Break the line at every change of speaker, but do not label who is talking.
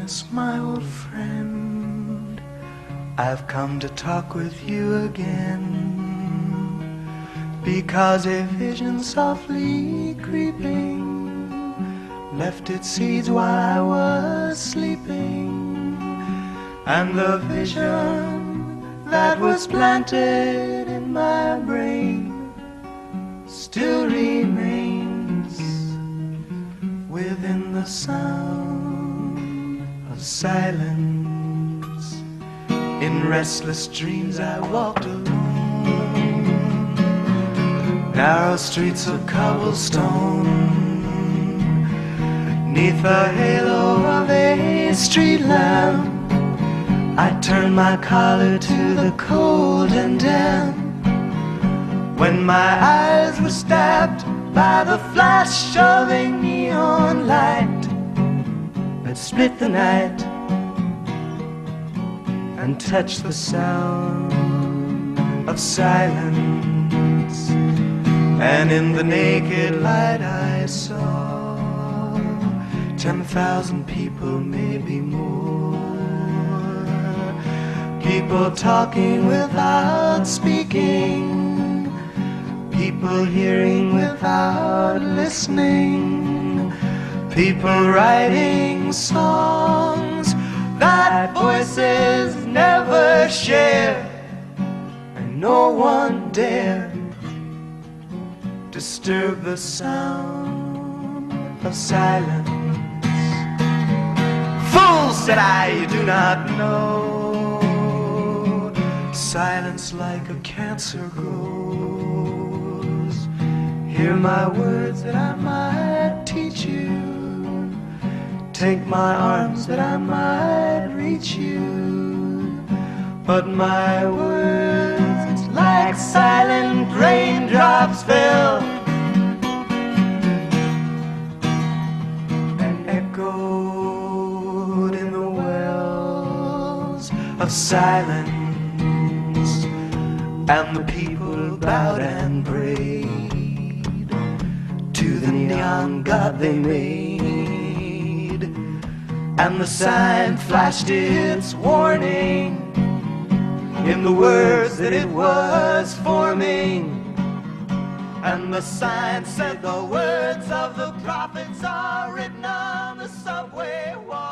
Silence, my old friend, I've come to talk with you again, because a vision softly creeping left its seeds while I was sleeping, and the vision that was planted in my brain still remains within the sound of silence. In restless dreams I walked alone, narrow streets of cobblestone, 'neath the halo of a street lamp. I turned my collar to the cold and damp, when my eyes were stabbed by the flash of a neon light that split the night and touched the sound of silence. And in the naked light I saw 10,000 people, maybe more, people talking without speaking, people hearing without listening, people writing songs that voices never share, and no one dared disturb the sound of silence. Fool, said I, you do not know, silence like a cancer grows. Hear my words that I might teach you, take my arms that I might reach you, but my words like silent raindrops fell and echoed in the wells of silence. And the people bowed and prayed to the neon god they made, and the sign flashed its warning in the words that it was forming. And the sign said the words of the prophets are written on the subway wall.